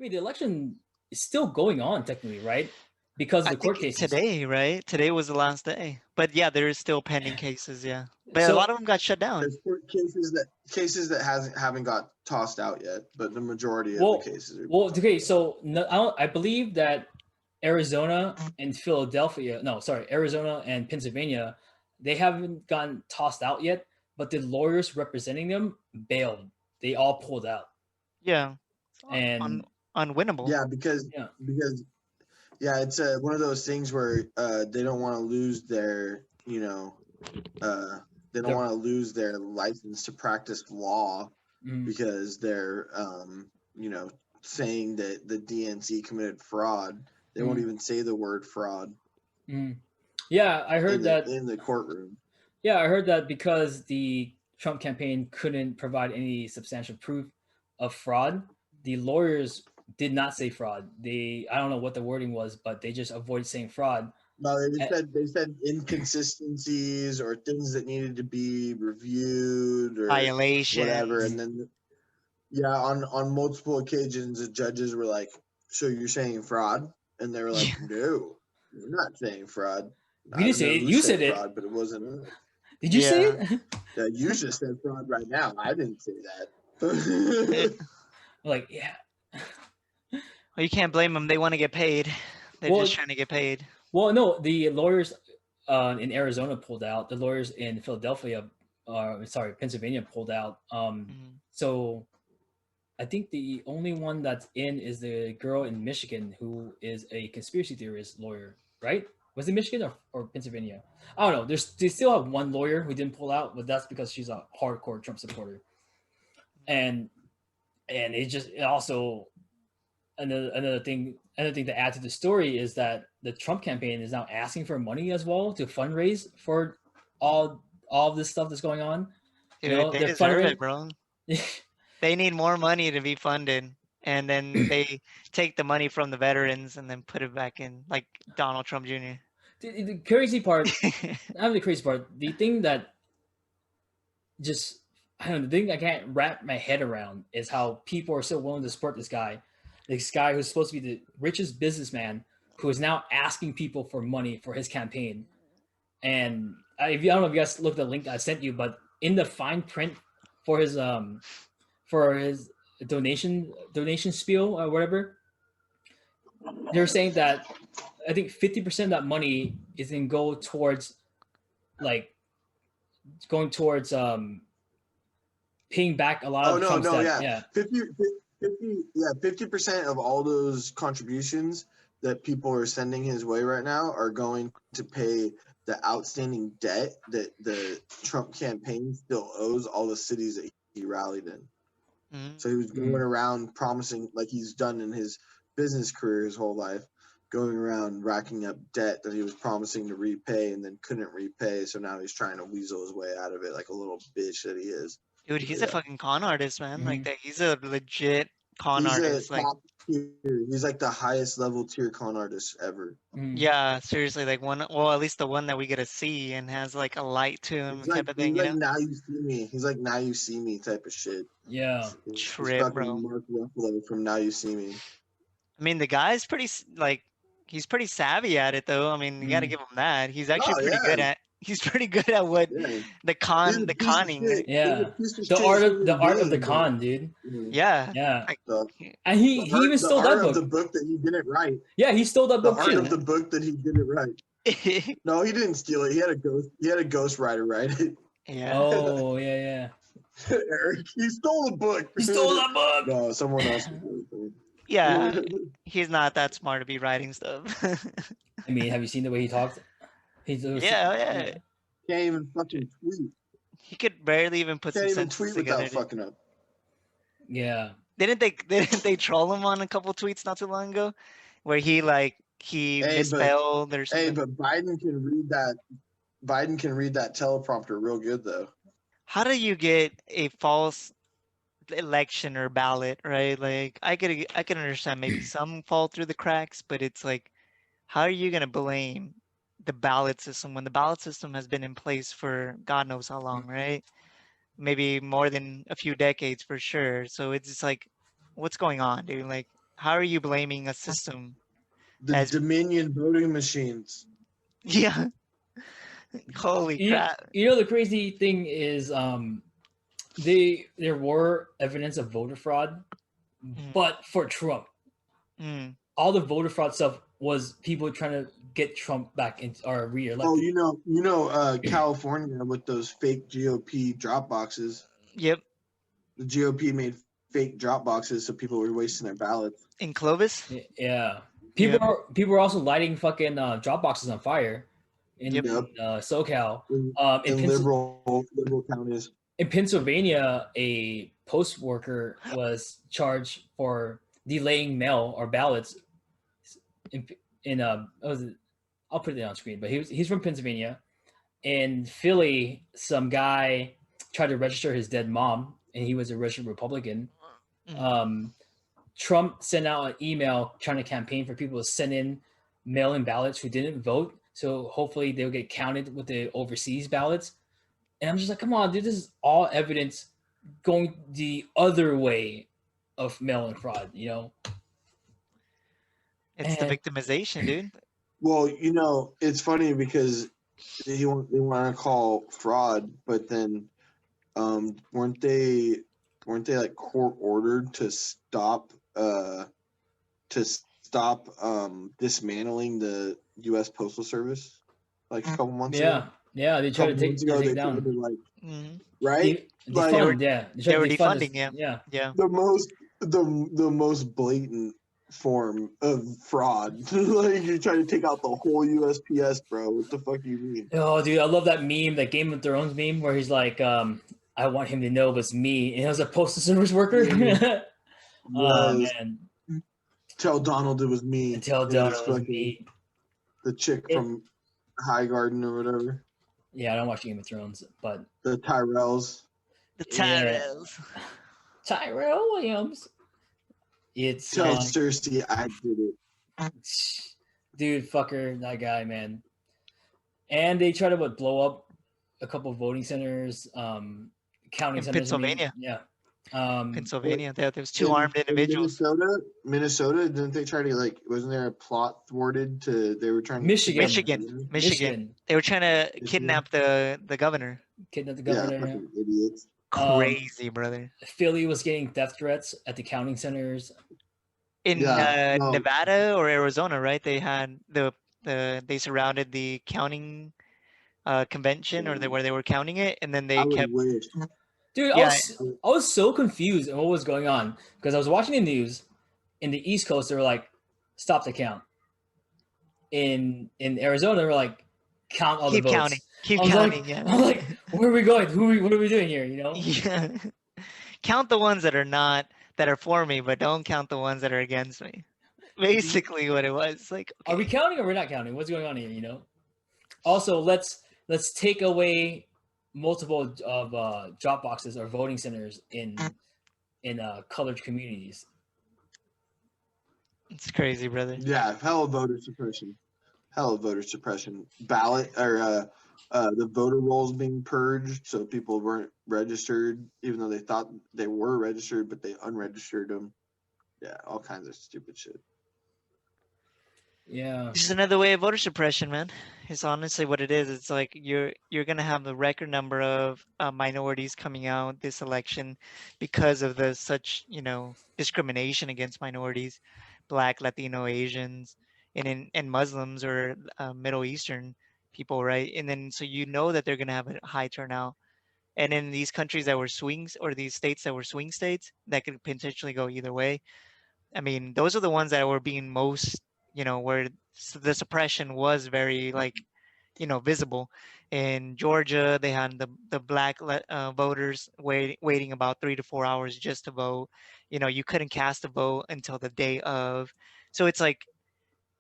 mean, the election is still going on technically, right? Because of I the court think cases. today, right? Today was the last day. But yeah, there is still pending cases, yeah. But a lot So, of them got shut down. There's cases that haven't got tossed out yet, but the majority of the well, cases are well, tossed okay. out. So no, I believe that Arizona and Philadelphia, no, sorry, Arizona and Pennsylvania, they haven't gotten tossed out yet, but the lawyers representing them bailed. They all pulled out, Yeah. Un and unwinnable. Yeah, because yeah, because yeah, it's one of those things where they don't want to lose their uh, they don't the want to lose their license to practice law mm, because they're saying that the DNC committed fraud. They won't mm, even say the word fraud mm. Yeah, I in heard the that. in the courtroom. Yeah, I heard that because the Trump campaign couldn't provide any substantial proof of fraud, the lawyers did not say fraud. They I don't know what the wording was, but they just avoided saying fraud. No, they Eh, said inconsistencies or things that needed to be reviewed or whatever, and Violations. then yeah, on multiple occasions the judges were like, "So you're saying fraud?" And they were like, Yeah. "No, we're not saying fraud. we I didn't don't know say it. who You said said it. fraud, but it wasn't us. Did you say Yeah. it? Yeah, you just said fraud right now. I didn't say that." Like, yeah. Well, you can't blame them. They want to get paid. They're just Well, trying to get paid. well, no, the lawyers in Arizona pulled out. The lawyers in Philadelphia, sorry, Pennsylvania pulled out. Mhm. So I think the only one that's in is the girl in Michigan who is a conspiracy theorist lawyer, right? Was it Michigan or Pennsylvania? I don't know. They still have one lawyer who didn't pull out, but that's because she's a hardcore Trump supporter. And it also another thing to add to the story is that the Trump campaign is now asking for money as well to fundraise for all of this stuff that's going on. You Dude, know, they they're deserve fundraising. it, bro. They need more money to be funded. And then they take the money from the veterans and then put it back in, like Donald Trump Jr. The crazy part, not the crazy part, the thing that just I don't know, the thing I can't wrap my head around is how people are so willing to support this guy who's supposed to be the richest businessman who is now asking people for money for his campaign. And I don't know if you guys looked at the link I sent you, but in the fine print for his donation spiel or whatever, they're saying that I think 50% of that money is going to go towards like going towards paying back a lot Oh of no, Trump's no, debt. yeah, Yeah. 50% of all those contributions that people are sending his way right now are going to pay the outstanding debt that the Trump campaign still owes all the cities that he rallied in. So he was going Mm. around promising, like he's done in his business career his whole life, going around racking up debt that he was promising to repay and then couldn't repay. So now he's trying to weasel his way out of it like a little bitch that he is. Dude, So he's a yeah. fucking con artist, man. Like Mm. that, he's a legit con He's a artist. Like, top tier. He's like the highest level tier con artist ever. Mm. yeah, seriously, like one, well, at least the one that we get to see and has like a light to him, type of He's thing, you like know? now you see me. He's like now you see me type of shit. Yeah. He's Trip, fucking bro. Mark Ruffalo from Now You See Me. I mean, the guy's pretty like he's pretty savvy at it, though. I mean, you got to Mm. give him that. He's actually Oh pretty yeah, good at. He's pretty good at what yeah. the conning. Right? He's a Yeah. piece of The shit the human art of the being, but con, dude. Yeah, Yeah. like the And he even the stole that art of the book. book that he didn't write. Yeah, he stole that The book art of too. the book that he didn't write. No, he didn't steal it. He had a ghost. He had a ghostwriter write it. yeah. Oh, yeah, yeah. Eric, he stole the book. He stole that book. No, someone else. Yeah, he's not that smart to be writing stuff. I mean, have you seen the way he talked? He's Yeah, yeah. yeah. Can't even fucking tweet. He could barely even put some Can't even sentences tweet together, without dude. fucking up. Yeah. Didn't they troll him on a couple tweets not too long ago, where he Hey, but misspelled or hey, something? but Biden can read that. Biden can read that teleprompter real good though. How do you get a false election or ballot, right? Like I could understand maybe some fall through the cracks, but it's like, how are you gonna blame the ballot system when the ballot system has been in place for God knows how long, right? Maybe more than a few decades for sure. So it's just like, what's going on, dude? Like, how are you blaming a system The as Dominion voting machines. yeah? Holy crap! You know the crazy thing is there were evidence of voter fraud, Mm, but for Trump, mm, all the voter fraud stuff was people trying to get Trump back in or Oh, reelected. California with those fake GOP drop boxes. yep. The GOP made fake drop boxes so people were wasting their ballots. In Clovis. Yeah, Yep. people are also lighting fucking drop boxes on fire Yep. in Yep. SoCal. In, In, in liberal counties. in Pennsylvania, a post worker was charged for delaying mail or ballots in what was it? I'll put it on screen, but he's from Pennsylvania. In Philly, some guy tried to register his dead mom, and he was a registered Republican. Mm. Um, Trump sent out an email trying to campaign for people to send in mail-in ballots who didn't vote, so hopefully they'll get counted with the overseas ballots. And I'm just like, come on, dude, this is all evidence going the other way of mail-in fraud, you know? It's the And victimization, dude. Well, it's funny because they want to call fraud, but then weren't they like court ordered to stop dismantling the U.S. Postal Service like a couple months ago? yeah, they A try couple months to ago, take they it tried down. to Mm. right, like were Defund, yeah, they they tried were to defund this, defunding. Yeah. yeah. Yeah. the most blatant form of fraud. Like you're trying to take out the whole USPS, bro. What the fuck do you mean? Oh, dude, I love that meme, that Game of Thrones meme, where he's like, "I want him to know it was me," and it was a postal service worker. Oh Yes. man, Tell Donald it was me. until It Donald was was fucking me. the chick from High Garden or whatever. Yeah, I don't watch Game of Thrones, but The Tyrells. The yeah, Tyrells. Tyrell Williams. It's Tell Cersei I did it. dude, fucker, that guy, man. And they try to blow up a couple of voting centers, counting In centers. I mean, Pennsylvania. yeah. Pennsylvania. There was two In armed individuals. Minnesota, didn't they try to wasn't there a plot thwarted to they were trying to Michigan. kidnap the Michigan. governor? Michigan. They were trying to kidnap the governor. Kidnapped the Yeah, governor. fucking idiots. Crazy, brother. Philly was getting death threats at the counting centers. In Yeah, no, Nevada or Arizona, right? They had they surrounded the counting convention or where they were counting it, and then I they would kept wish. Dude, yeah. I was so confused at what was going on because I was watching the news in the East Coast. They were like, "Stop the count." In Arizona, they were like, "Count all the Keep counting. votes." Keep I was counting. like, Yeah. I was like, "Where are we going? What are we doing here?" You know? Yeah. Count the ones that are not that are for me, but don't count the ones that are against me. Basically, what it was like. Are we Okay. counting or we're not counting? What's going on here? You know? Also, let's take away multiple of drop boxes or voting centers in colored communities. It's crazy, brother. Yeah, hell of voter suppression. Hell of voter suppression. Ballot or the voter rolls being purged, so people weren't registered, even though they thought they were registered, but they unregistered them. Yeah, all kinds of stupid shit. Yeah. This is another way of voter suppression, man. It's honestly what it is. It's like you're gonna have the record number of minorities coming out this election because of the such discrimination against minorities, Black, Latino, Asians, and Muslims or Middle Eastern people, right? And then so that they're gonna have a high turnout. And in these countries that were swings or these states that were swing states that could potentially go either way. I mean, those are the ones that were being most, where the suppression was very visible. In Georgia, they had the black voters waiting about 3 to 4 hours just to vote. You couldn't cast a vote until the day of. So it's like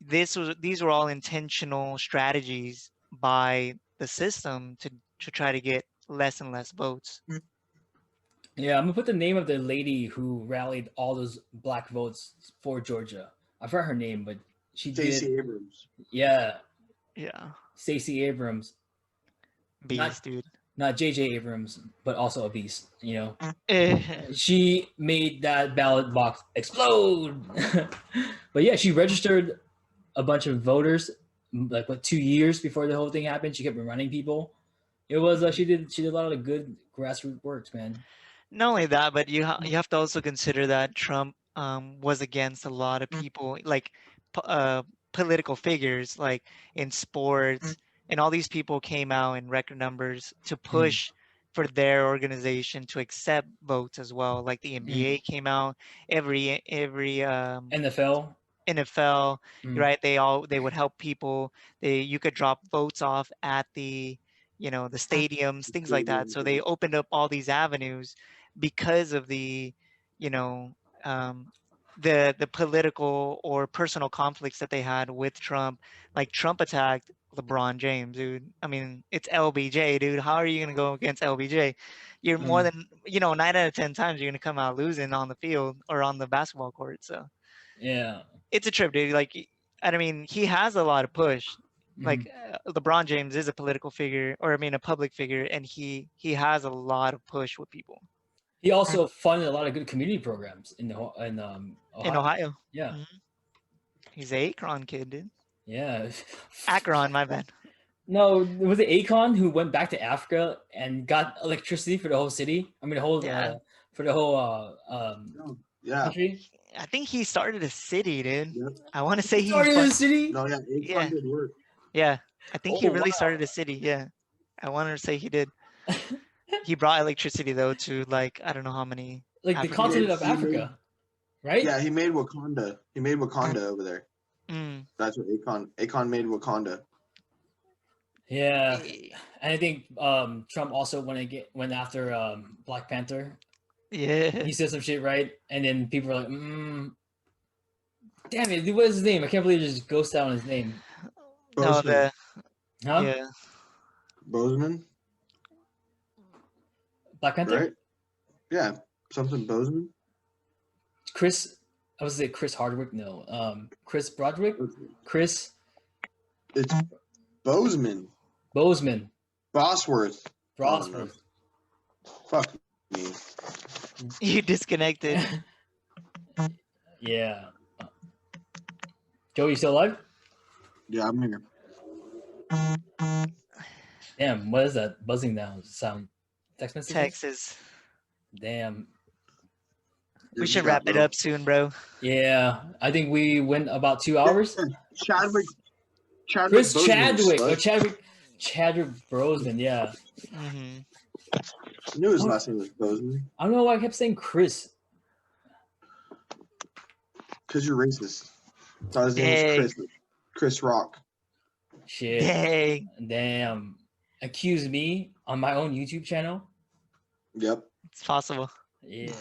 these were all intentional strategies by the system to try to get less and less votes. Yeah, I'm gonna put the name of the lady who rallied all those black votes for Georgia. I forgot her name, but she did. Stacey Abrams. Yeah, Yeah, Stacey Abrams. Not beast, dude. not J.J. Abrams, but also a beast. Eh, She made that ballot box explode. But yeah, she registered a bunch of voters like 2 years before the whole thing happened. She kept running people. It was she did a lot of good grassroots works, man. Not only that, but you have to also consider that Trump was against a lot of people, like political figures, like in sports, and all these people came out in record numbers to Mm, push for their organization to accept votes as well. Like the mm. NBA came out, every NFL. NFL, Mm, right? They would help people. You could drop votes off at the stadiums, things like that. So they opened up all these avenues because of you know, um, the political or personal conflicts that they had with Trump. Like Trump attacked LeBron James, dude. I mean, it's LBJ, dude. How are you gonna go against LBJ? You're more mm. than 9 out of 10 times you're gonna come out losing on the field or on the basketball court. So Yeah. it's a trip, dude. Like, I mean, he has a lot of push. Mm. Like LeBron James is a political figure, or I mean, a public figure, and he has a lot of push with people He also funded a lot of good community programs in in Ohio. Ohio. Yeah, Mhm. He's a Akron kid, dude. yeah. Akron, my bad. No, was it Akon who went back to Africa and got electricity for the whole city? I mean, Yeah, for the whole No, yeah. country. I think he started a city, dude. Yep. I want to say he, Started in the city. No, yeah. Akon yeah, did work. yeah. I think he Oh really wow! started a city. Yeah, I wanted to say he did. He brought electricity though to like I don't know how many Like the He African. made. continent of He made. Africa, right? Yeah, he made Wakanda. He made Wakanda over there. Mm. That's what Akon made Wakanda. Yeah, Eh, and I think Trump also went after Black Panther. Yeah. He said some shit, right? And then people were like, "Damn it, what is his name? I can't believe he just ghosted out on his name, No, Boseman. huh? yeah. Boseman, Black Panther? right? Yeah, something Boseman. Chris, I was say Chris Hardwick. No, Chris Broderick, Chris It's Boseman. Bozeman, Bosworth. Oh no. Brosworth. Fuck me. You disconnected. Yeah. Joe, you still alive? Yeah, I'm here. Damn, what is that buzzing now sound? Text messages? Texas. Damn. We should wrap it up soon, bro. Yeah, I think we went about 2 hours. Chadwick Chris Boseman, Chadwick or slut. Chadwick Brosman. Yeah. Hmm. I knew his last name was Boseman. I don't know why I kept saying Chris. Because you're racist. Thought his name was Dang. Chris. Chris Rock. Shit. Dang. Damn. Accuse me on my own YouTube channel. Yep. It's possible. Yeah.